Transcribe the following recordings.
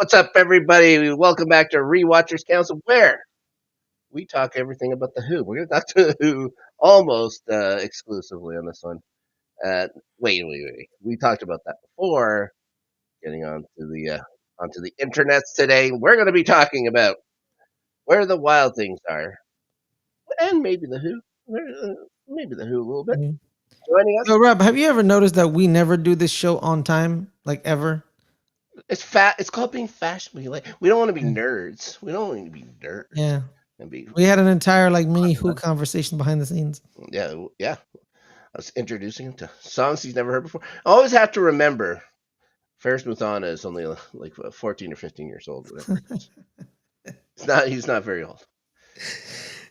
What's up, everybody? Welcome back to Rewatchers Council, where we talk everything about the Who. We're going to talk to the Who almost exclusively on this one. Wait. We talked about that before. Getting onto the internets today, we're going to be talking about where the wild things are, and maybe the Who. Maybe the Who a little bit. Mhm. Joining us, Yo, Rob, have you ever noticed that we never do this show on time, like ever? it's fat. It's called being fashionably late. We don't want to be Yeah. nerds. We don't want to be nerds Yeah. and be We had an entire like mini Who conversation behind the scenes. yeah. I was introducing him to songs he's never heard before. I always have to remember Ferris Muthana is only like 14 or 15 years old, whatever it is. He's not very old.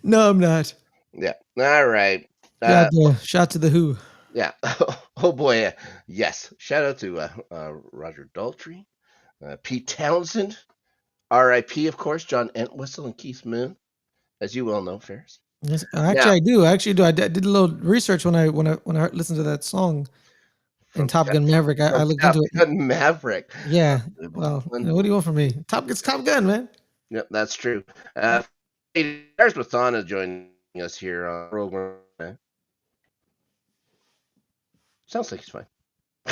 No, I'm not. Yeah. All right. Shout Uh, to, shout to the Who. yeah. Oh boy. Yes. Shout out to Roger Daltrey, Pete Townsend, R.I.P. Of course, John Entwistle and Keith Moon, as you well know, Ferris. Yes, Now actually, I do. I actually do. Did a little research when I listened to that song in from Top Gun Maverick. I looked Top into it. Gun Maverick. Yeah. Well, what do you want from me? It's Top Gun, man. Yep, that's true. Ferris Muthana joining us here on program. Sounds like he's fine.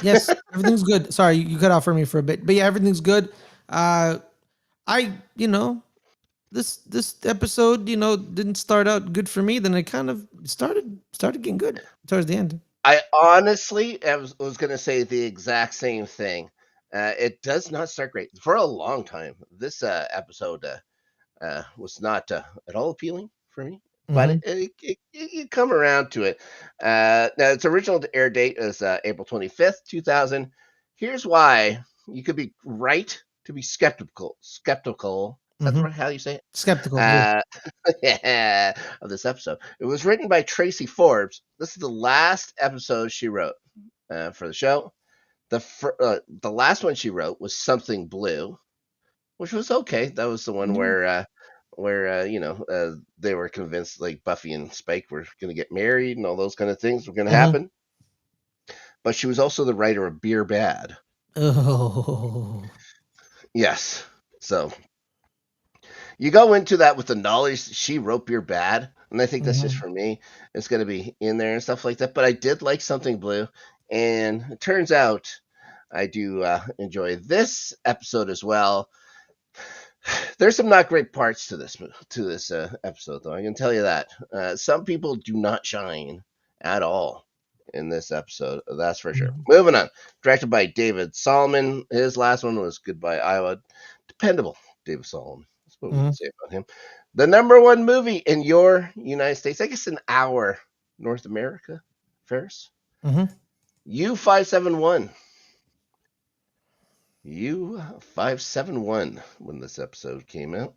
Yes, everything's good. Sorry, you cut off for me for a bit, but yeah, everything's good. Uh, I this episode didn't start out good for me. Then it kind of started getting good towards the end. I honestly was going to say the exact same thing. It does not start great for a long time. This episode was not at all appealing for me, but Hmm. you come around to it. Now, its original air date is April 25th, 2000. Here's why you could be right to be skeptical. Skeptical. Is that the Hmm. right how you say it? Skeptical, yeah. Uh, yeah, of this episode. It was written by Tracy Forbes. This is the last episode she wrote for the show. The last one she wrote was Something Blue, which was okay. That was the one Yeah. where they were convinced like Buffy and Spike were going to get married and all those kind of things were going to Hmm. happen. But she was also the writer of Beer Bad. Oh. Yes. So you go into that with the knowledge she wrote Beer Bad, and I think that's just Hmm. for me. It's going to be in there and stuff like that. But I did like Something Blue, and it turns out I do enjoy this episode as well. There's some not great parts to this episode, though. I can tell you that some people do not shine at all in this episode. That's for sure. Hmm. Moving on. Directed by David Solomon. His last one was Goodbye Iowa. Dependable, David Solomon. That's what we can Hmm. say about him. The number one movie in your United States, I guess in our North America, Ferris. Hmm. U571. U571 when this episode came out.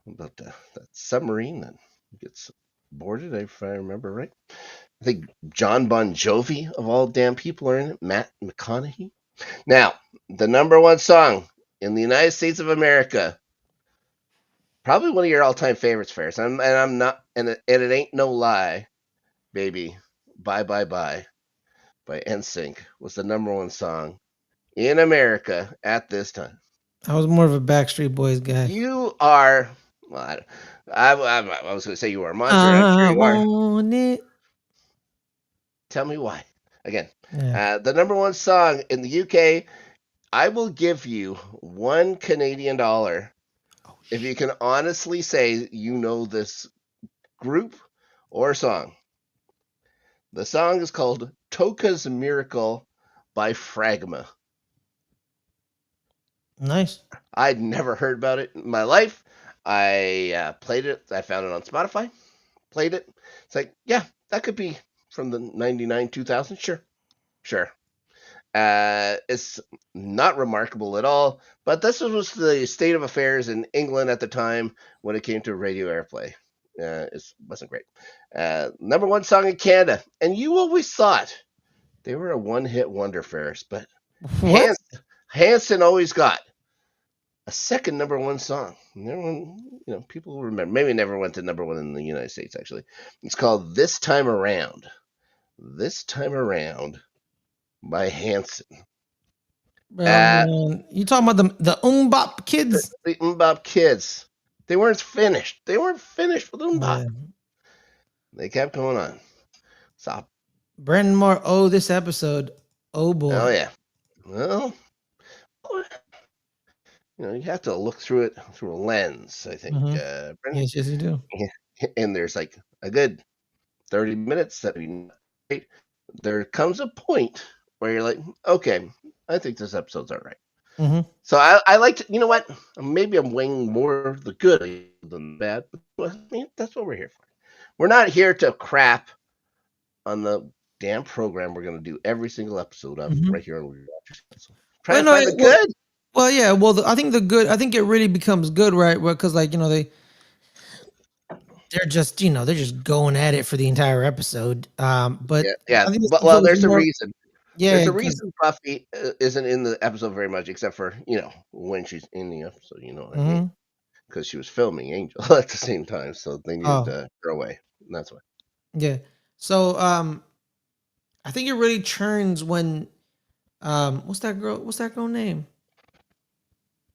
About that submarine that gets boarded, if I remember right. I think John Bon Jovi, of all damn people, are in it. Matt McConaughey. Now, the number one song in the United States of America, probably one of your all-time favorites, Ferris. I'm not, and it ain't no lie, baby. Bye Bye Bye by NSYNC was the number one song in America at this time. I was more of a Backstreet Boys guy. You are, well, I was going to say you are a monster, and I'm sure I you are. want it. Tell me why. Again, Yeah. the number one song in the UK. I will give you $1 Canadian Oh if you shit. can honestly say you know this group or song. The song is called Toka's Miracle by Fragma. Nice. I'd never heard about it in my life. I played it. I found it on Spotify. Played it. It's like, yeah, that could be from the 99 2000. Sure. It's not remarkable at all, but this was the state of affairs in England at the time when it came to radio airplay. It wasn't great. Number one song in Canada, and you always thought they were a one-hit wonder, Ferris, but What? Hanson always got a second number one song. People remember. Maybe it never went to number one in the United States. Actually, it's called "This Time Around." This time around by Hanson. Oh Uh, man, you talking about the Umbop kids? the Mbop kids. They weren't finished. They weren't finished with Mbop. Yeah, They kept going on. So, Brandon Moore. Oh, this episode. Oh oh boy. yeah. Well, you have to look through it through a lens, I think, Mm-hmm. Brendan. Yes, yes, you do. And there's like a good 30 minutes that we right? There comes a point where you're like, okay, I think this episode's all right. Mm-hmm. So I like to, you know what? Maybe I'm weighing more the good than the bad. But I mean, that's what we're here for. We're not here to crap on the damn program we're going to do every single episode of Mm-hmm. right here on Rewatch. So try Well, to no, find the good. yeah. Well, I think the good. I think it really becomes good, right? Because like they're just they're just going at it for the entire episode. Yeah, But yeah. I think this But episode well, was there's a more. reason. There's Yeah, a because. reason Buffy isn't in the episode very much, except for when she's in the episode. You know what I mean? Mm-hmm. Because she was filming Angel at the same time, so they needed Oh, to her away. And that's why. yeah. So I think it really churns when what's that girl name?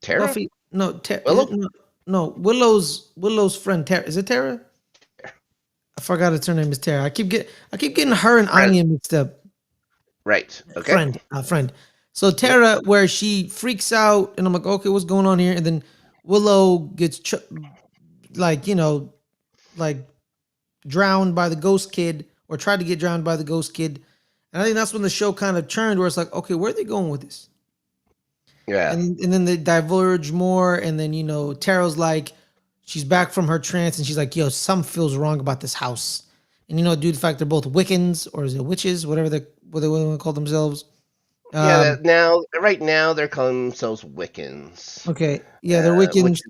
Tara, Buffy. No, is it Willow, no Willow's friend Tara? Is it Tara? I forgot her name is Tara. I keep getting her and friend, Anya mixed up. right? Okay. Friend. So Yep. Tara, where she freaks out, and I'm like, okay, what's going on here? And then Willow gets like like drowned by the ghost kid, or tried to get drowned by the ghost kid. And I think that's when the show kind of turned, where it's like, okay, where are they going with this? Yeah. And then they diverge more, and then Tara's like, she's back from her trance, and she's like, yo, something feels wrong about this house. And due to the fact they're both Wiccans, or is it witches, whatever what they want to call themselves. Yeah. Um, Right now, they're calling themselves Wiccans, okay, yeah, they're Wiccans.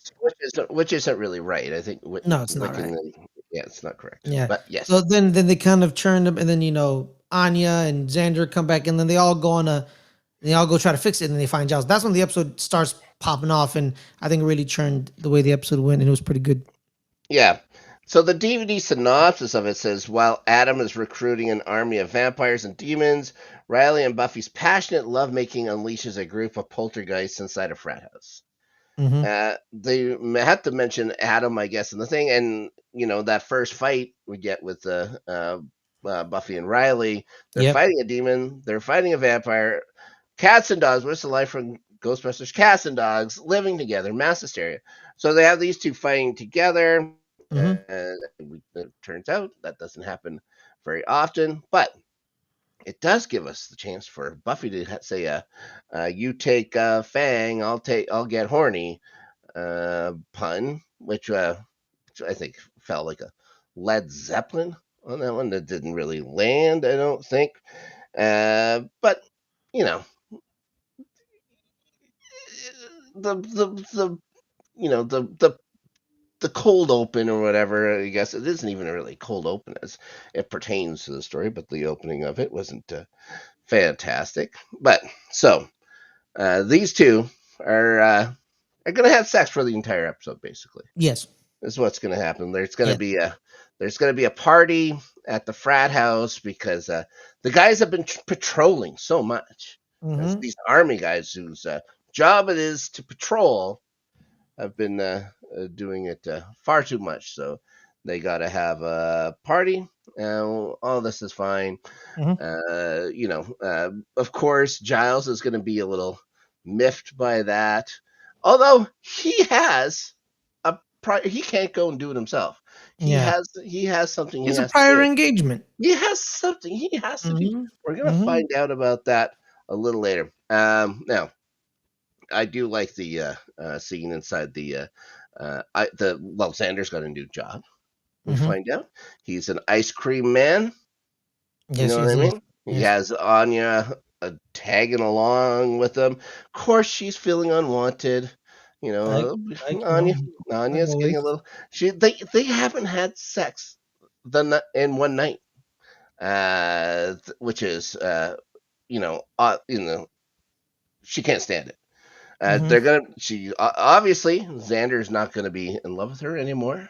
which isn't really right. I think No, it's not Wiccan. right. Yeah, it's not correct. Yeah. But So yes. then they kind of churned them, and then Anya and Xander come back, and then they all go try to fix it, and then they find Giles. That's when the episode starts popping off, and I think it really churned the way the episode went, and it was pretty good. Yeah. So the DVD synopsis of it says while Adam is recruiting an army of vampires and demons, Riley and Buffy's passionate lovemaking unleashes a group of poltergeists inside a frat house. Mm-hmm. They had to mention Adam, I guess, in the thing, and that first fight we get with Buffy and Riley. They're Yep. fighting a demon. They're fighting a vampire. Cats and dogs. What's the life from Ghostbusters? Cats and dogs living together. Mass hysteria. So they have these two fighting together, Mm-hmm. and it turns out that doesn't happen very often, but it does give us the chance for Buffy to say, "You take Fang, I'll get horny," pun, which I think felt like a Led Zeppelin on that one. That didn't really land, I don't think. But you know, the the cold open or whatever. I guess it isn't even a really cold open as it pertains to the story, but the opening of it wasn't fantastic. But so these two are going to have sex for the entire episode, basically. Yes. This is what's going to happen. Yes. There's going to be a party at the frat house because the guys have been patrolling so much. As Mm-hmm. these army guys whose job it is to patrol have been doing it far too much. So they got to have a party. All this is fine. Mm-hmm. Of course, Giles is going to be a little miffed by that. Although he can't go and do it himself. Yeah. He has something he It's a has to prior do. engagement. He has something he has to do. Mm-hmm. We're gonna Mm-hmm. find out about that a little later. Now I do like the scene inside Xander's got a new job. We Mm-hmm. find out he's an ice cream man. You Yes. know what Yes. I Yes. mean? He Yes. has Anya tagging along with him. Of course, she's feeling unwanted. You Like know, like Anya's getting a always. little. They haven't had sex in one night, which is she can't stand it. Mm-hmm. They're gonna. She obviously Xander's not gonna be in love with her anymore.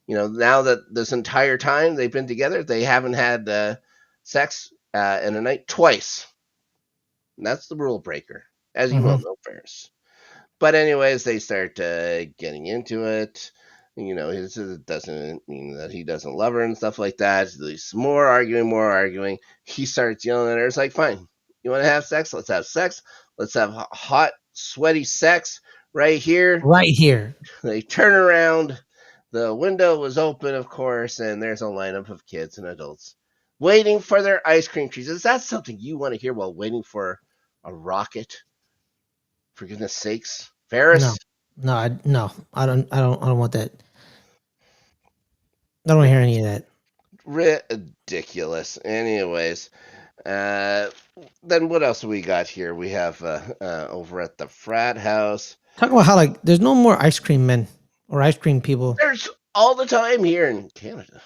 Now that this entire time they've been together, they haven't had sex in a night twice. And that's the rule breaker. as you well Mm-hmm. know, Ferris. But anyways, they start getting into it. It doesn't mean that he doesn't love her and stuff like that. There's more arguing, more arguing. He starts yelling at her. It's like, fine, you want to have sex? Let's have sex. Let's have hot, sweaty sex right here. Right here. They turn around. The window was open, of course, and there's a lineup of kids and adults waiting for their ice cream treats. Is that something you want to hear while waiting for a rocket? For goodness sakes, No, Ferris. no, no. I don't want that. I don't want to hear any of that. Ridiculous. Anyways, uh, then what else we got here? We have over at the frat house. Talk about how like there's no more ice cream men or ice cream people. There's all the time here in Canada.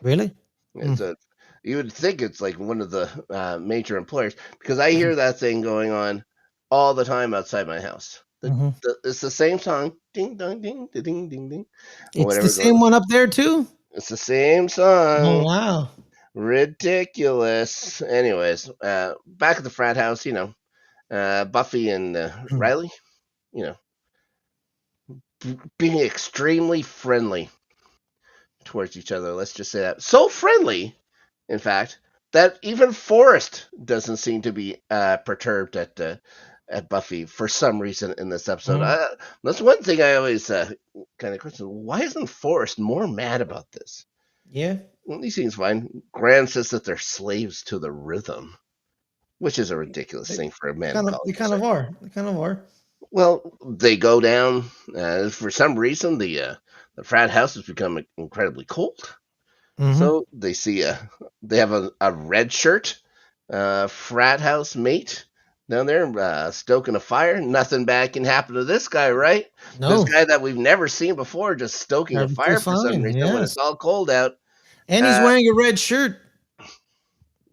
Really? It's a you would think it's like one of the major employers because I hear that thing going on all the time outside my house. Mm-hmm. It's the same song, ding dong ding ding ding ding ding, or It's the whatever goes. same one up there too. It's the same Oh song. wow. Ridiculous. Anyways, back at the frat house, Buffy and Riley, you know, being extremely friendly towards each other. Let's just say that. So friendly, in fact, that even Forrest doesn't seem to be perturbed at Buffy for some reason in this episode. Mhm. That's one thing I always kind of question. Why isn't Forrest more mad about this? Yeah. Well, he seems fine. Gran says that they're slaves to the rhythm, which is a ridiculous thing for a man to call They himself. kind of are. They kind of are. Well, they go down. For some reason, the frat house has become incredibly cold. Mm-hmm. So they have a red shirt frat house mate down there stoking a fire. Nothing bad can happen to this guy, right? This No, guy that we've never seen before, just stoking a fire everything's for some fine. reason when it's Yes, all cold out. and he's Uh, wearing a red shirt.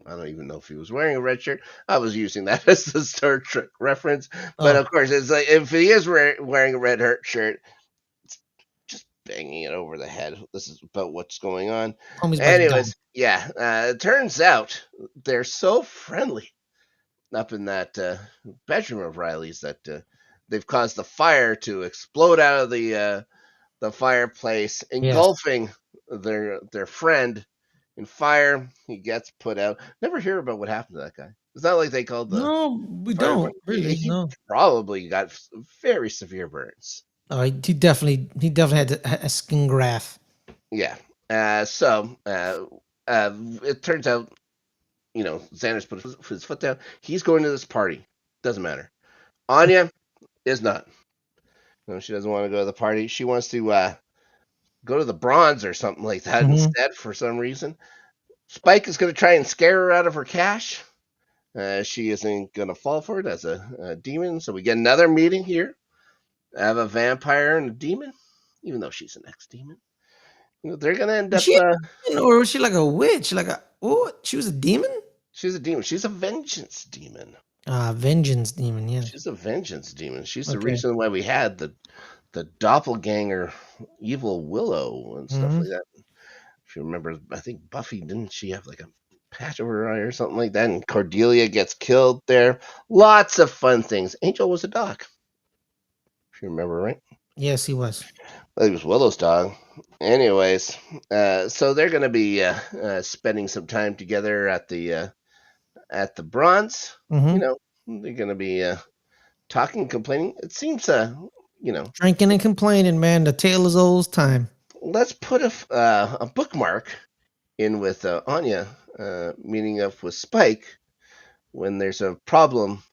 I don't even know if he was wearing a red shirt. I was using that as the Star Trek reference, but Oh, of course, it's like if he is wearing a red shirt, just banging it over the head. This is about what's going on. homie's about to die. Anyways, yeah, it turns out they're so friendly up in that bedroom of Riley's that they've caused the fire to explode out of the fireplace, Yes. engulfing their friend in fire. He gets put out. Never hear about what happened to that guy. It's not like they called the No, we fire don't department. really. He No. probably got very severe burns. Oh, he definitely had a skin graft. Yeah. It turns out, Xander's put his foot down. He's going to this party. Doesn't matter. Anya is not. No, she doesn't want to go to the party. She wants to go to the bronze or something like that Mm-hmm. instead for some reason. Spike is going to try and scare her out of her cash. She isn't going to fall for it as a demon. So we get another meeting here. I have a vampire and a demon, even though she's an ex-demon. They're going to end Was up. she a demon or was she like a witch? Like a what? She was a demon? She's a demon. She's a vengeance demon. Vengeance demon. Yes. She's a vengeance demon. She's the Okay. reason why we had the doppelganger evil Willow and stuff Mm-hmm. like that. If you remember, I think Buffy, didn't she have like a patch over her eye or something like that? And Cordelia gets killed there. Lots of fun things. Angel was a dog, if you remember, right? Yes, he was. Well, he was Willow's dog. Anyways, so they're going to be spending some time together at the bronze. You Mm-hmm. know, they're going to be talking, complaining. It seems, Drinking and complaining, man. The tale is old as time. let's put a bookmark in with Anya meeting up with Spike when there's a problem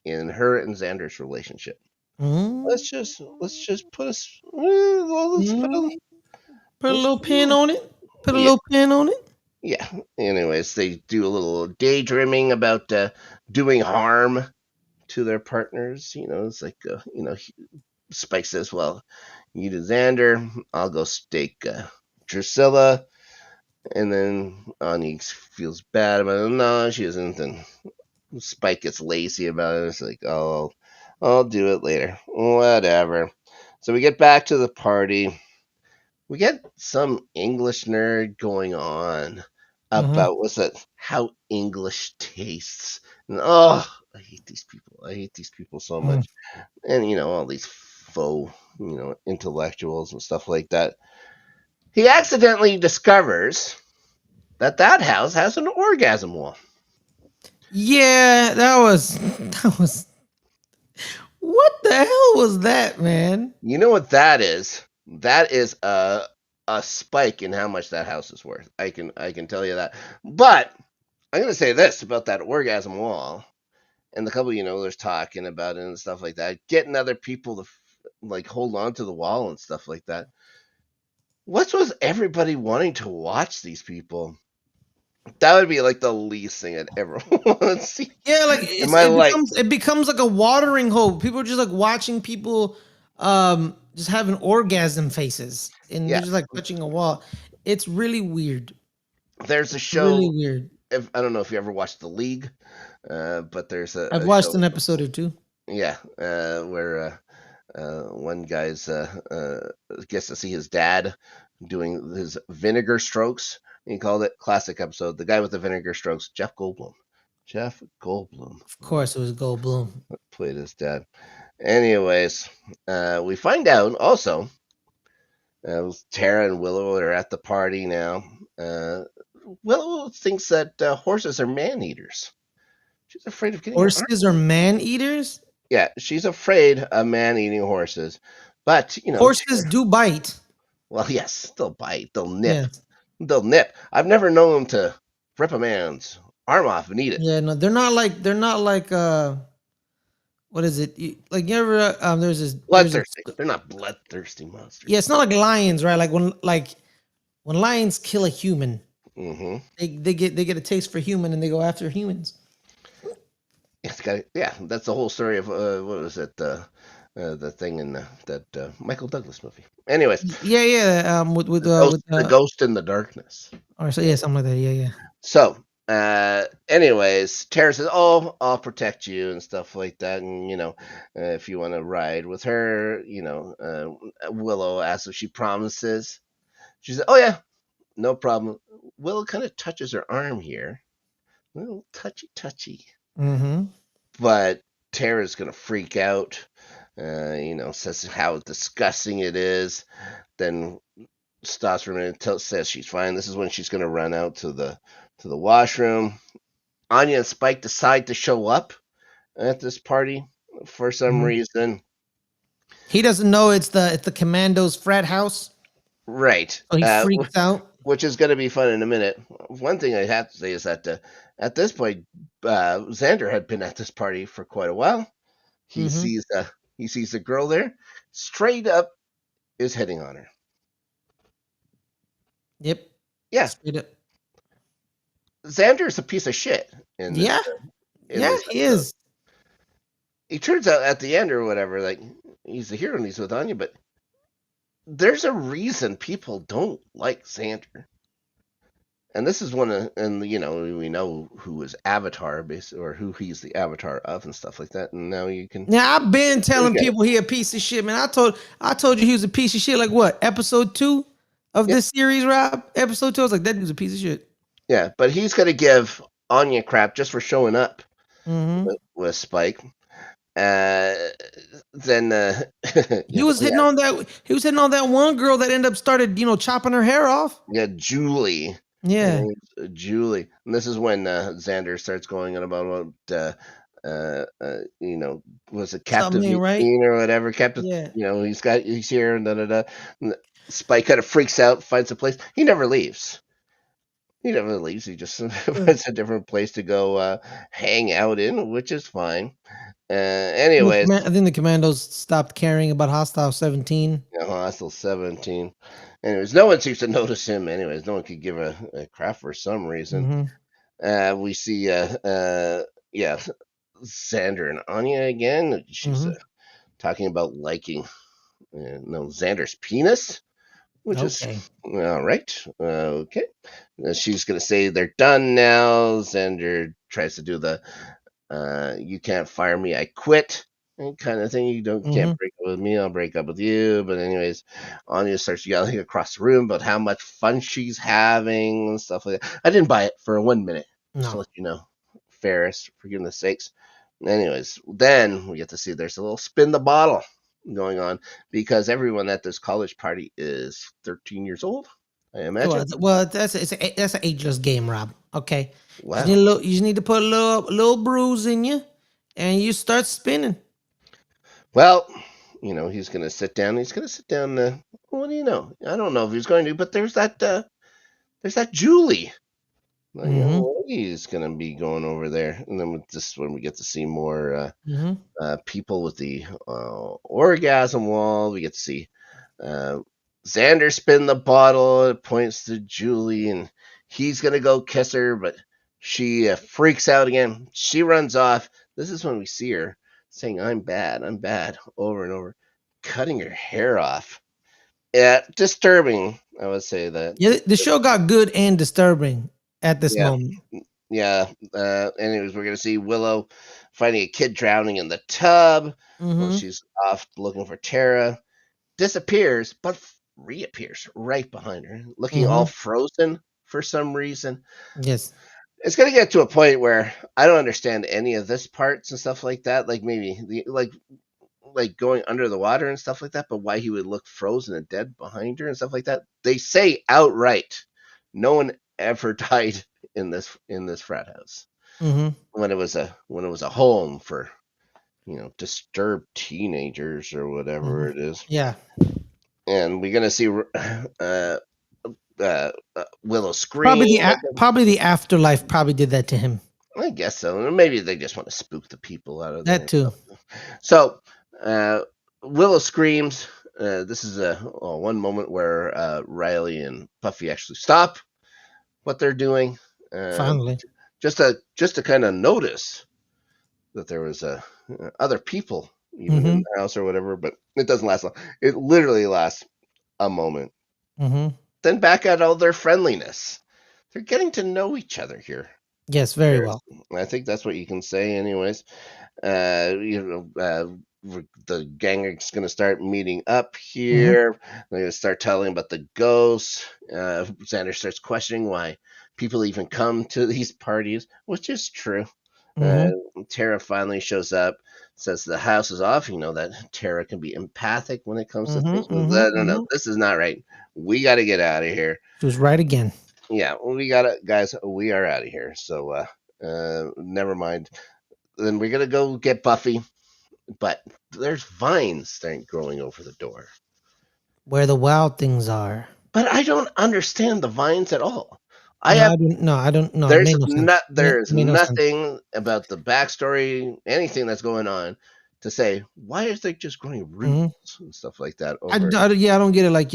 in her and Xander's relationship. Mm-hmm. Let's just put let's put Mm-hmm. Put a let's little pin on it. Put a yeah, little pin on it. yeah. Anyways, they do a little daydreaming about doing harm to their partners. It's like Spike says, "Well, you do Xander, I'll go stake Drusilla." And then Anya feels bad about it. No, she isn't. And Spike gets lazy about it. It's like, oh, I'll do it later. Whatever. So we get back to the party. We get some English nerd going on Uh-huh. about what's that? How English tastes. And, oh, I hate these people. I hate these people so Mm. much. And all these faux, intellectuals and stuff like that. He accidentally discovers that house has an orgasm wall. Yeah, that was what the hell was that, man? You know what that is? That is a spike in how much that house is worth. I can tell you that. But I'm gonna say this about that orgasm wall and the couple there's talking about it and stuff like that. Getting other people to like hold on to the wall and stuff like that. What's with everybody wanting to watch these people? That would be like the least thing I'd ever want to see Yeah, like in it's my it life. becomes it becomes like a watering hole. People are just like watching people just having orgasm faces and they're Yeah, just like touching a wall. It's really weird. there's a Really show. weird. If I don't know if you ever watched The League, but there's I've a watched show. an episode or two. Yeah, where one guy's gets to see his dad doing his vinegar strokes. He called it classic episode. The guy with the vinegar strokes, Jeff Goldblum. Jeff Goldblum Of course it was Goldblum. played his dad. Anyways, we find out also Tara and Willow are at the party now. Uh, Willow thinks that horses are man eaters. She's afraid of getting her arm. Horses are man eaters? Yeah, she's afraid of man eating horses. But, Horses do bite. well, yes, they'll bite, they'll nip. Yeah. They'll nip. I've never known them to rip a man's arm off and eat it. Yeah, no, they're not like what is it? Like you ever there's a Bloodthirsty. They're not bloodthirsty monsters. yeah, it's not like lions, right? Like when lions kill a human, Mm-hmm. they get a taste for human and they go after humans. It's got yeah. That's the whole story of what was it? The thing in that Michael Douglas movie. Anyways, Yeah, yeah. With the ghost in the darkness. or so yeah, something like that. Yeah, yeah. So, anyways, Tara says, "Oh, I'll protect you and stuff like that." And if you want to ride with her, Willow asks if she promises. She said, "Oh yeah, no problem." Willow kind of touches her arm here, a little touchy, touchy. Mm-hmm. But Tara's gonna freak out. Says how disgusting it is. Then stops for a minute, says she's fine. This is when she's gonna run out to the washroom. Anya and Spike decide to show up at this party for some Mm-hmm. reason. He doesn't know it's the commando's frat house, Right. so he freaks out. Which is going to be fun in a minute. One thing I have to say is that at this point, Xander had been at this party for quite a while. He Mm-hmm. sees a girl there, straight up is hitting on her. Yep. Yeah, Straight up. Xander's a piece of shit in this Yeah. in Yeah, this he episode. is. He turns out at the end or whatever, like he's the hero and he's with Anya, but there's a reason people don't like Xander. And this is one of, and we know who his avatar base or who he's the avatar of and stuff like that. And now you can Now I've been telling look at it. people he a piece of shit, man. I told you he was a piece of shit. Like what? Episode 2 of Yeah, this series, Rob? Episode 2. I was like, that dude's a piece of shit. yeah, but he's gonna give Anya crap just for showing up Mm-hmm. with Spike. Uh, then He was hitting on that. He was hitting on that one girl that ended up started, chopping her hair off. yeah, Julie. Her Yeah. name's Julie, and this is when Xander starts going on about was it Captive Something ain't right. or whatever. Captive, Yeah. he's here and da da da. And Spike kind of freaks out, finds a place. He never leaves. He never leaves. He just finds a different place to go hang out in, which is fine. Anyways, I think the commandos stopped caring about Hostile 17. Hostile 17. Anyways, no one seems to notice him. Anyways, no one could give a crap for some reason. Mm-hmm. We see, yeah, Xander and Anya again. She's Mm-hmm. talking about liking, Xander's penis, which is Okay. all right. Okay. She's going to say they're done now. Xander tries to do the, you can't fire me, I quit. kind of thing. You can't Mm-hmm. break up with me, I'll break up with you. But anyways, Anya starts yelling across the room about how much fun she's having and stuff like that. I didn't buy it for 1 minute, just to No. let you know, Ferris, for goodness sakes. Anyways, then we get to see there's a little spin the bottle going on because everyone at this college party is 13 years old, I imagine. Well, that's an ageless game, Rob. Okay, Wow. you just need to put a little bruise in you, and you start spinning. Well, he's gonna sit down. He's gonna sit down. What do you know? I don't know if he's going to, but there's that Julie. Mm-hmm. What he's gonna be going over there, and then with this when we get to see more Mm-hmm. people with the orgasm wall. We get to see uh, Xander spin the bottle. It points to Julie, and he's gonna go kiss her, but she freaks out again. She runs off. This is when we see her saying, I'm bad," over and over, cutting her hair off. Yeah, disturbing. I would say that. Yeah, the show got good and disturbing at this Yeah, moment. yeah. Anyways, we're gonna see Willow finding a kid drowning in the tub. Well, Mm-hmm. she's off looking for Tara. Disappears, but reappears right behind her, looking all Mm-hmm. frozen for some reason. Yes. It's gonna get to a point where I don't understand any of this parts and stuff like that. Like maybe like going under the water and stuff like that. But why he would look frozen and dead behind her and stuff like that? They say outright, no one ever died in this frat house Mm-hmm. when it was a home for disturbed teenagers or Mm-hmm. whatever it is. Yeah. And we're gonna see Willow scream again. Probably the afterlife probably did that to him. I guess so. Or maybe they just want to spook the people out of there That and too. stuff. So uh, Willow screams. This is one moment where Riley and Buffy actually stop what they're doing, uh, Finally. just to kind of notice that there was other people even in Mm-hmm. the house or whatever. But it doesn't last long. It literally lasts a moment. Mm-hmm. Then back at all their friendliness. They're getting to know each other here. Yes, very well. I think that's what you can say, anyways. The gang is going to start meeting up Mm-hmm. here. They're going to start telling about the ghosts. Xander starts questioning why people even come to these parties, which is true. Uh, Mm-hmm. Tara finally shows up, says the house is off. You know that Tara can be empathic when it comes to things. Mm-hmm. Mm-hmm. No, no, Mm-hmm. this is not right. We got to get out of here. She was right again. Yeah, we got it, guys. We are out of here. So, never mind. Then we're gonna go get Buffy, but there's vines starting growing over the door. Where the wild things are. But I don't understand the vines at all. I No, have I didn't. No, I don't. No, it there's made no sense. not there's Made no sense. nothing about the backstory, anything that's going on, to say why is they just growing Mm-hmm. roots and stuff like that I, over. yeah, I don't get it. Like,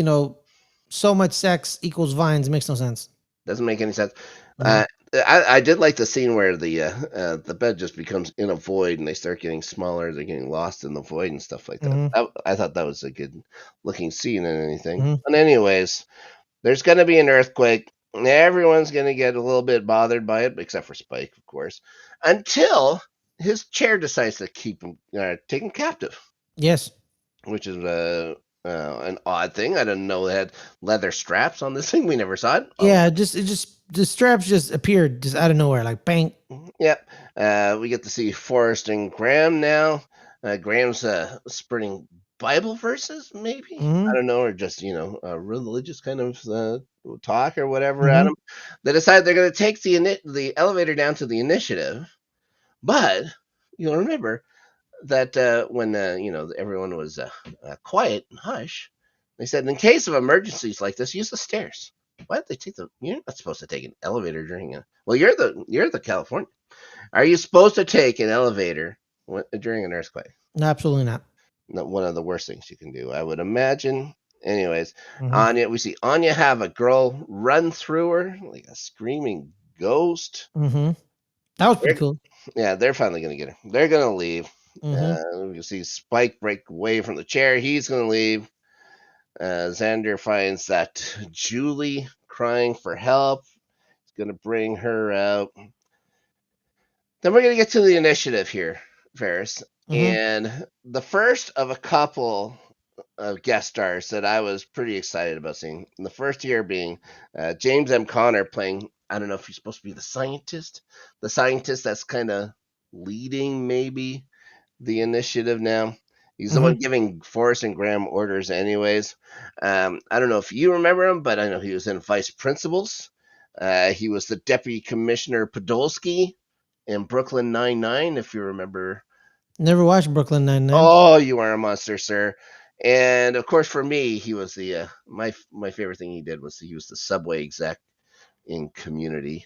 so much sex equals vines makes no sense. Doesn't make any sense. Mm-hmm. Uh, I did like the scene where the bed just becomes in a void and they start getting smaller. They're getting lost in the void and stuff like that. Mm-hmm. I thought that was a good looking scene and anything. Mm-hmm. But anyways, there's going to be an earthquake. Everyone's going to get a little bit bothered by it, except for Spike, of course, until his chair decides to keep him take him captive, Yes. which is an odd thing. I didn't know they had leather straps on this thing. We never saw it. Oh, Yeah. The straps just appeared just out of nowhere, like bang. yep. We get to see Forrest and Graham now. Graham's spreading Bible verses, maybe. I Mm-hmm. don't know, or just religious kind of talk or whatever at Mm-hmm. him. They decide they're going to take the elevator down to the initiative, but you'll remember that when everyone was quiet and hush, they said in case of emergencies like this, use the stairs. Why did they take the? You're not supposed to take an elevator during a. Well, you're the California. Are you supposed to take an elevator during an earthquake? No, absolutely not. Not one of the worst things you can do, I would imagine. Anyways, Mm-hmm. Anya, we see Anya have a girl run through her like a screaming ghost. Mm-hmm. That was pretty They're, cool. yeah, they're finally gonna get her. They're gonna leave. Mm-hmm. We see Spike break away from the chair. He's gonna leave. Xander finds that Julie crying for help. He's gonna bring her out. Then we're gonna get to the initiative here, Ferris. Mm-hmm. And the first of a couple of guest stars that I was pretty excited about seeing. And the first year being James M. Connor playing, I don't know if he's supposed to be the scientist that's kind of leading maybe the initiative now. He's the Mm-hmm. one giving Forrest and Graham orders, anyways. I don't know if you remember him, but I know he was in Vice Principals. He was the Deputy Commissioner Podolsky in Brooklyn Nine-Nine, if you remember. Never watched Brooklyn Nine-Nine. Oh, you are a monster, sir. And of course, for me, he was the my favorite thing he did was he was the subway exec in Community,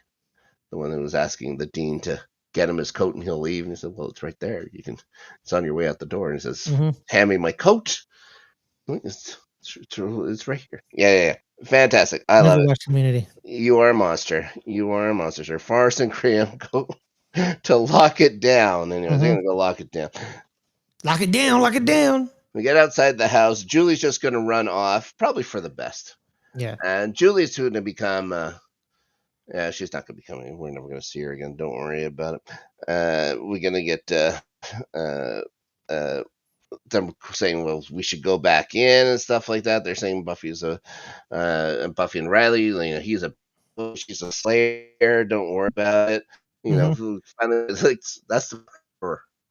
the one that was asking the dean to get him his coat and he'll leave. And he said, "Well, it's right there. It's on your way out the door." And he says, Mm-hmm. "Hand me my coat. It's right here." Yeah. Fantastic. I Never love it. watched Community. You are a monster. You are a monster, sir. Forrest and Graham go to lock it down. Anyways, they're Mm-hmm. gonna go lock it down. Lock it down. Lock it down. We get outside the house. Julie's just gonna run off, probably for the best. Yeah. And Julie's going to become yeah, she's not going to become. We're never going to see her again. Don't worry about it. We're going to get uh, uh, them saying, "Well, we should go back in" and stuff like that. They're saying Buffy's a Buffy and Riley. He's a she's a slayer. Don't worry about it. Mm-hmm. It's like that's the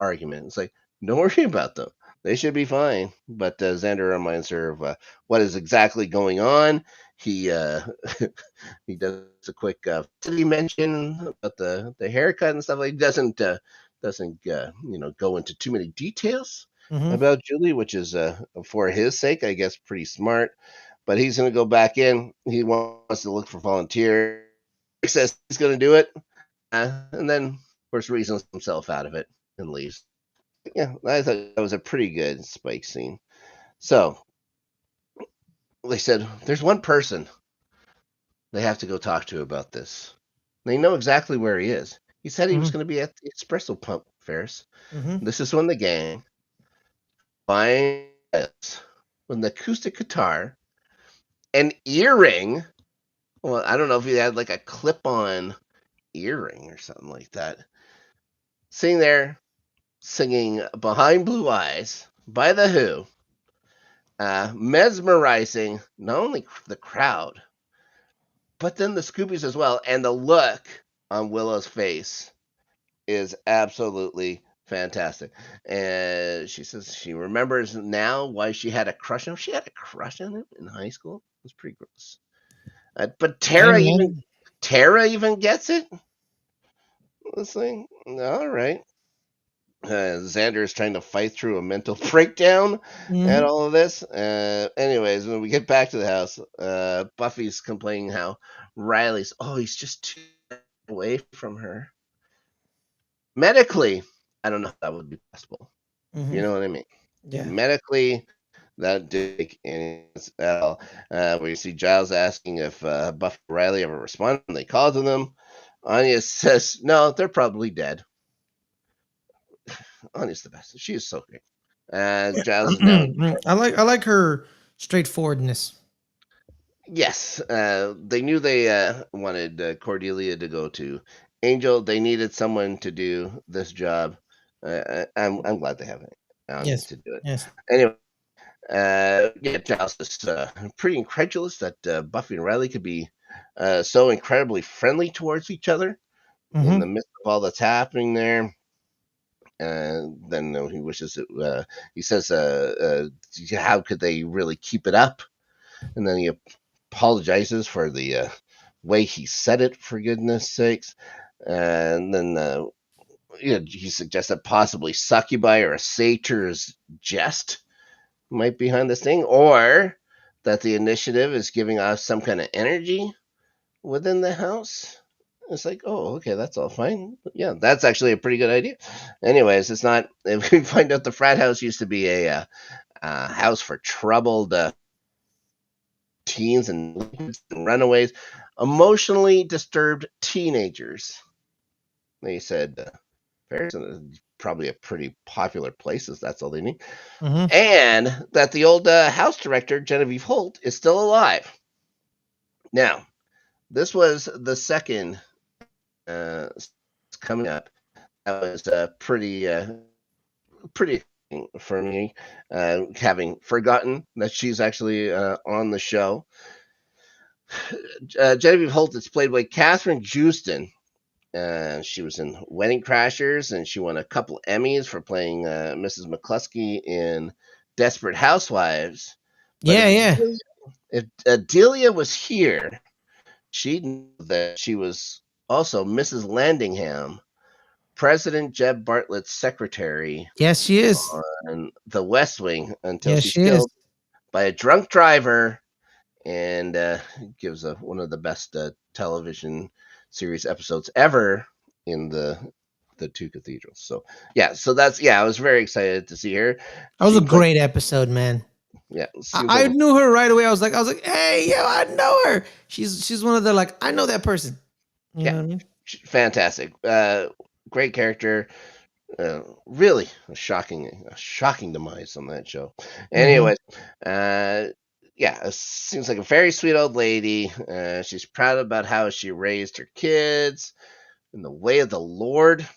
argument. It's like don't worry about them. They should be fine. But Xander reminds her of what is exactly going on. He he does a quick city mention about the haircut and stuff. Like he doesn't go into too many details Mm-hmm. about Julie, which is for his sake, I guess, pretty smart. But he's going to go back in. He wants to look for volunteers. He says he's going to do it, and then of course reasons himself out of it and leaves. Yeah, I thought that was a pretty good Spike scene. So they said there's one person they have to go talk to about this. They know exactly where he is. He said he was Mm-hmm. going to be at the espresso pump, Ferris. Mm-hmm. This is when the gang finds with an acoustic guitar, an earring. Well, I don't know if he had like a clip-on earring or something like that. Sitting there singing "Behind Blue Eyes" by The Who, mesmerizing not only the crowd but then the Scoobies as well. And the look on Willow's face is absolutely fantastic. And she says she remembers now why she had a crush on him. She had a crush on him in high school. It was pretty gross. But Amen. Tara even gets it. This thing. All right. Xander is trying to fight through a mental breakdown and Mm-hmm. all of this. Anyways, when we get back to the house, Buffy's complaining how Riley's, he's just too away from her. Medically, I don't know if that would be possible. You Mm-hmm. know what I mean? Yeah. Medically, that didn't make any sense at all. We see Giles asking if Buffy and Riley ever responded when they called to them. Anya says, no, they're probably dead. Anya's the best. She is so great. And Giles is now in I like her straightforwardness. yes, they knew they wanted Cordelia to go to Angel. They needed someone to do this job. I'm glad they have Anya Yes. to do it. Yes. Anyway, yeah, Giles is pretty incredulous that Buffy and Riley could be so incredibly friendly towards each other in the Mm-hmm. midst of all that's happening there. And then he wishes it. He says, "How could they really keep it up?" And then he apologizes for the way he said it, for goodness sakes. And then he suggests that possibly succubi or a satyr's jest might be behind this thing, or that the initiative is giving off some kind of energy within the house. It's like, oh, okay, that's all fine. Yeah, that's actually a pretty good idea. Anyways, it's not. If we find out the frat house used to be a house for troubled teens and runaways, emotionally disturbed teenagers. They said Paris is probably a pretty popular place, if that's all they need. Mm-hmm. And that the old house director, Genevieve Holt, is still alive. Now, this was the second coming up that was pretty pretty for me, having forgotten that she's actually on the show. Genevieve Holt is played by Catherine Houston. She was in Wedding Crashers, and she won a couple Emmys for playing Mrs. McCluskey in Desperate Housewives. But Yeah, yeah. if Adelia was here, she'd know that she was also Mrs. Landingham, President Jeb Bartlett's secretary Yes, she is. on The West Wing, until Yes, she's she is. killed by a drunk driver, and gives one of the best television series episodes ever in the two cathedrals. So yeah, so that's I was very excited to see her. That was a Seems like great episode, man. seems I like knew her right away. I was like, hey, yo, I know her. She's one of the like, I know that person. You yeah, know what I mean? fantastic. Great character. Really a shocking demise on that show. Mm-hmm. Anyways, it seems like a very sweet old lady. She's proud about how she raised her kids in the way of the Lord.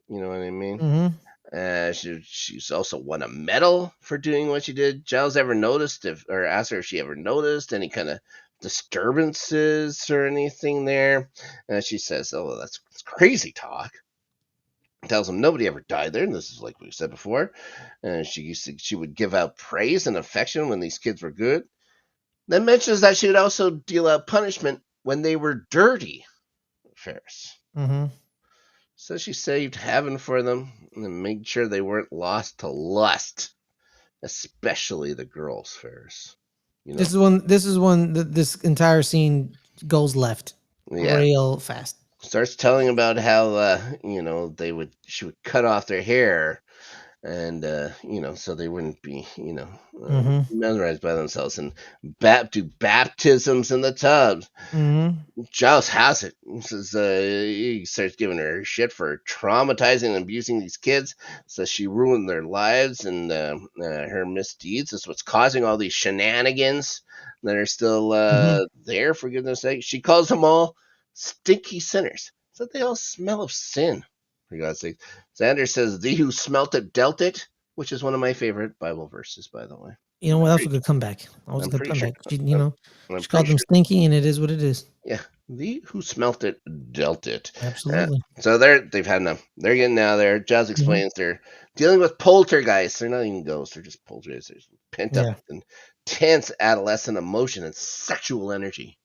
You know what I mean? Mm-hmm. She's also won a medal for doing what she did. Giles ever noticed or asked her if she ever noticed any kind of disturbances or anything there. She says, "Oh, that's crazy talk." Tells him nobody ever died there, and this is like we said before. She would give out praise and affection when these kids were good. Then mentions that she would also deal out punishment when they were dirty. Ferris. Mm-hmm. So she saved heaven for them and made sure they weren't lost to lust, especially the girls, Ferris. You know, This is one that this entire scene goes left yeah. real fast. Starts telling about how she would cut off their hair, and so they wouldn't be Mm-hmm. mesmerized by themselves, and do baptisms in the tubs. Mm-hmm. Giles has it. He starts giving her shit for traumatizing and abusing these kids. Says she ruined their lives, and her misdeeds is what's causing all these shenanigans that are still Mm-hmm. there. For goodness' sake, she calls them all stinky sinners. So they all smell of sin. For God's sake, Xander says, "Thee who smelt it dealt it," which is one of my favorite Bible verses, by the way. You know what? That was a good comeback. That was a I'm good pretty sure. comeback. I'm, I'm She pretty called them sure. stinky, and it is what it is. Yeah, the who smelt it dealt it. Absolutely. So they've had enough. They're getting out of there. Giles Mm-hmm. explains they're dealing with poltergeists. They're not even ghosts. They're just poltergeists. There's pent up Yeah. intense adolescent emotion and sexual energy.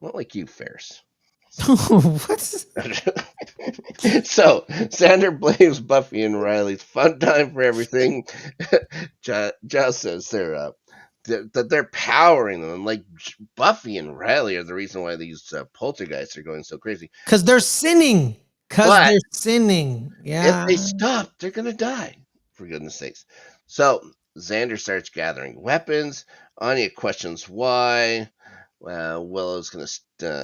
Not like you, Ferris. What? So Xander blames Buffy and Riley's fun time for everything. Giles says that they're powering them, and like Buffy and Riley are the reason why these poltergeists are going so crazy. Because they're sinning. Because But they're sinning. if Yeah. they stop, they're gonna die. For goodness sakes. So Xander starts gathering weapons. Anya questions why. Willow's gonna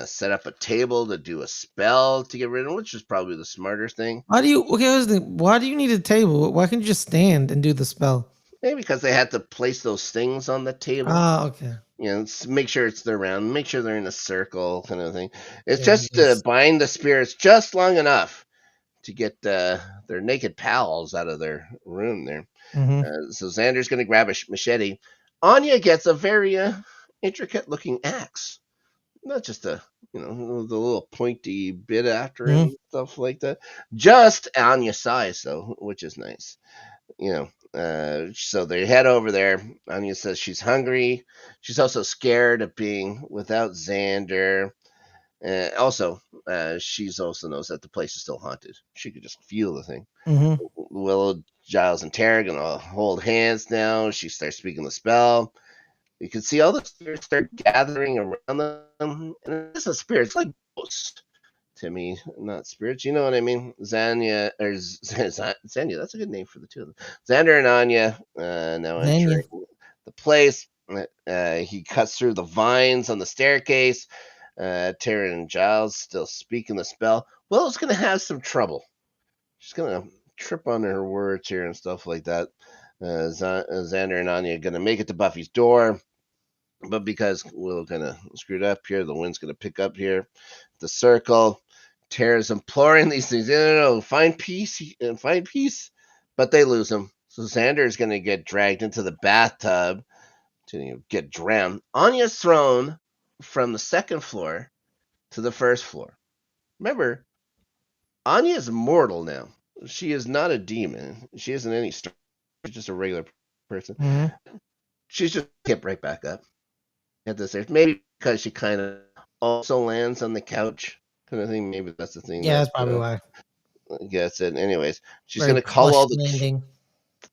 set up a table to do a spell to get rid of him, which is probably the smarter thing. Why do you need a table? Why can't you just stand and do the spell? Maybe because they had to place those things on the table. Ah, okay. Make sure it's their round, make sure they're in a circle, kind of thing. It's Yeah, just to bind the spirits just long enough to get their naked pals out of their room there. mm-hmm. So Xander's going to grab a machete. Anya gets a very intricate looking axe. Not just the little pointy bit after it Mm-hmm. and stuff like that. Just Anya size, though, which is nice. So they head over there. Anya says she's hungry. She's also scared of being without Xander. She's also knows that the place is still haunted. She could just feel the thing. Mm-hmm. Willow, Giles, and Tara gonna hold hands now. She starts speaking the spell. You can see all the spirits start gathering around them, and it's a spirit. It's like ghosts to me, not spirits. You know what I mean? Zanya. That's a good name for the two of them. Xander and Anya now Then entering the place. He cuts through the vines on the staircase. Tara and Giles still speaking the spell. Willow's gonna have some trouble. She's gonna trip on her words here and stuff like that. Xander and Anya are gonna make it to Buffy's door, but because Willow kind of screwed up here, the wind's gonna pick up here. The circle. Tara's imploring these things. No, find peace. Find peace. but they lose him. So Xander is going to get dragged into the bathtub to get drowned. Anya's thrown from the second floor to the first floor. Remember, Anya is mortal now. She is not a demon. She isn't any star. She's just a regular person. Mm-hmm. She's just kept right back up at the stairs. Maybe because she kind of also lands on the couch kind of thing. Maybe that's the thing Yeah, that that's probably why. gets it. Anyways, Very plush landing.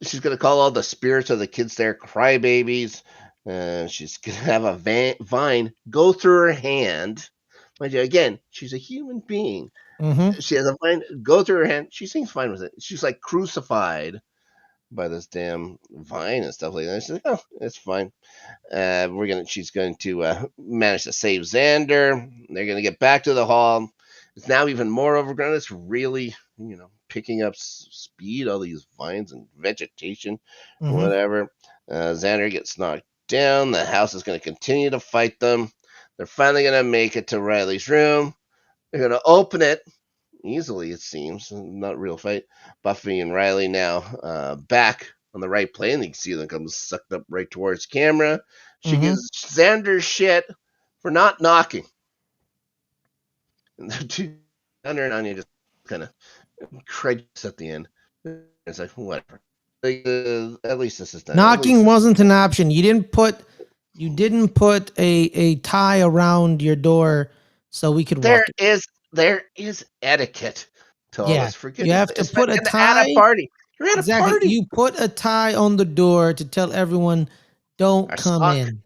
she's gonna call all the spirits of the kids there crybabies. She's gonna have a vine go through her hand. Mind you, again, she's a human being. Mm-hmm. She has a vine go through her hand. She seems fine with it. She's like crucified by this damn vine and stuff like that. She's like, oh, it's fine. She's going to manage to save Xander. They're gonna get back to the hall. It's now even more overgrown. It's really, picking up speed. All these vines and vegetation, Mm-hmm. whatever. Xander gets knocked down. The house is going to continue to fight them. They're finally going to make it to Riley's room. They're going to open it easily, it seems. Not a real fight. Buffy and Riley now back on the right plane. You can see them come sucked up right towards camera. She Mm-hmm. gives Xander shit for not knocking. And the two Xander and Anya just kind of credits at the end. It's like, whatever. Like, at least this is done. Knocking wasn't an option. You didn't put a tie around your door so we could walk. There is etiquette to all Yeah, this. For you goodness have sake. to put a And at a tie. party. You're at a Exactly. party. You put a tie on the door to tell everyone don't A come sock. in. If you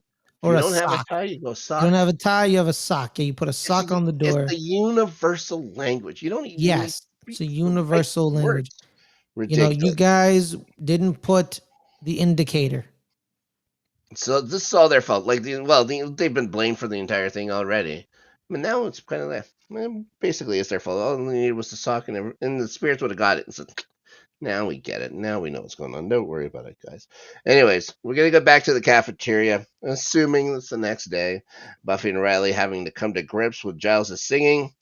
Or a don't have a sock. tie, you go You sock. don't have a tie, you have a sock. Yeah, you put a sock on the It's door. a universal language. You don't even need Yes, it's a universal right language. words. You Ridiculous. guys didn't put the indicator. So this is all their fault. Like, they've been blamed for the entire thing already. But now it's kind of that. Basically, it's their fault. All they needed was the sock, and the spirits would have got it. And said, now we get it. Now we know what's going on. Don't worry about it, guys. Anyways, we're going to go back to the cafeteria, assuming it's the next day. Buffy and Riley having to come to grips with Giles' singing.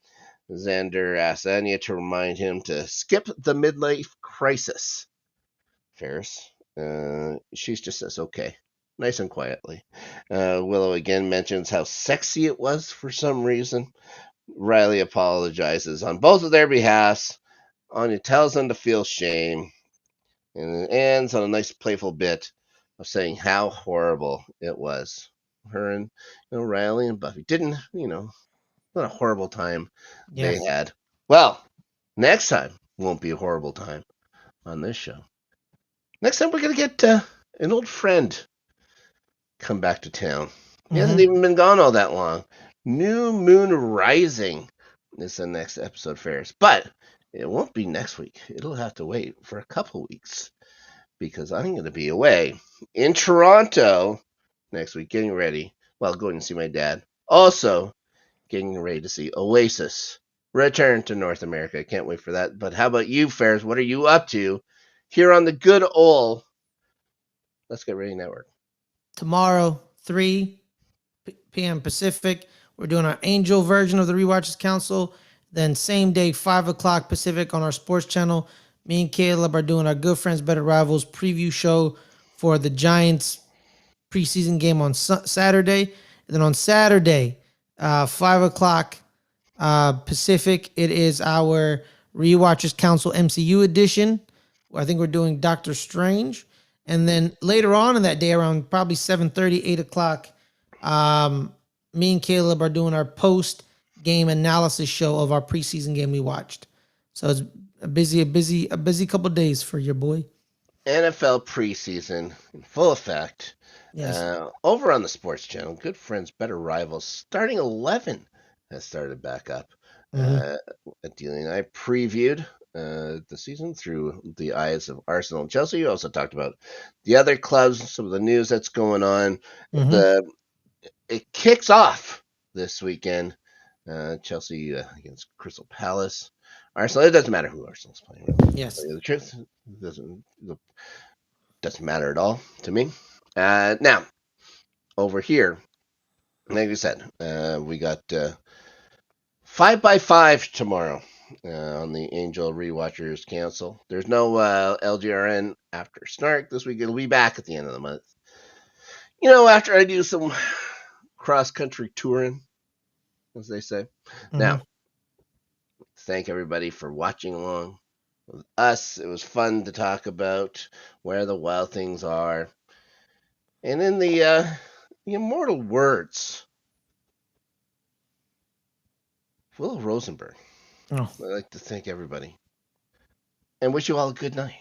Xander asks Anya to remind him to skip the midlife crisis. Ferris. She just says, okay. Nice and quietly. Willow again mentions how sexy it was for some reason. Riley apologizes on both of their behalves. Anya tells them to feel shame. And it ends on a nice playful bit of saying how horrible it was. Her and Riley and Buffy didn't, what a horrible time they Yes. had. Well, next time won't be a horrible time on this show. Next time we're gonna get an old friend come back to town. He hasn't even been gone all that long. New Moon Rising is the next episode, Ferris. But it won't be next week. It'll have to wait for a couple weeks because I'm going to be away in Toronto next week, getting ready. Well, going to see my dad. Also, getting ready to see Oasis return to North America. Can't wait for that. But how about you, Ferris? What are you up to here on the good old Let's Get Ready Network? Tomorrow, 3 p.m. Pacific, we're doing our Angel version of the Rewatches Council. Then same day, 5 o'clock Pacific on our sports channel. Me and Caleb are doing our Good Friends, Better Rivals preview show for the Giants preseason game on Saturday. And then on Saturday, 5 o'clock Pacific, it is our Rewatchers Council MCU edition. I think we're doing Doctor Strange. And then later on in that day, around probably 7:30, 8 o'clock, me and Caleb are doing our post-game analysis show of our preseason game we watched. So it's a busy couple of days for your boy. NFL preseason in full effect. Yes. Over on the sports channel, Good Friends, Better Rivals, starting 11 has started back up. Dealing, I previewed the season through the eyes of Arsenal and Chelsea. You also talked about the other clubs, some of the news that's going on. It kicks off this weekend. Chelsea against Crystal Palace. Arsenal. It doesn't matter who Arsenal's playing. Really. Yes. The truth doesn't matter at all to me. Now, over here, like I said, we got 5x5 tomorrow. on the Angel Rewatchers Council. There's no LGRN after Snark this week. It'll be back at the end of the month. After I do some cross country touring, as they say. Mm-hmm. Now, thank everybody for watching along with us. It was fun to talk about where the wild things are. And in the immortal words, Willow Rosenberg, Oh. I'd like to thank everybody and wish you all a good night.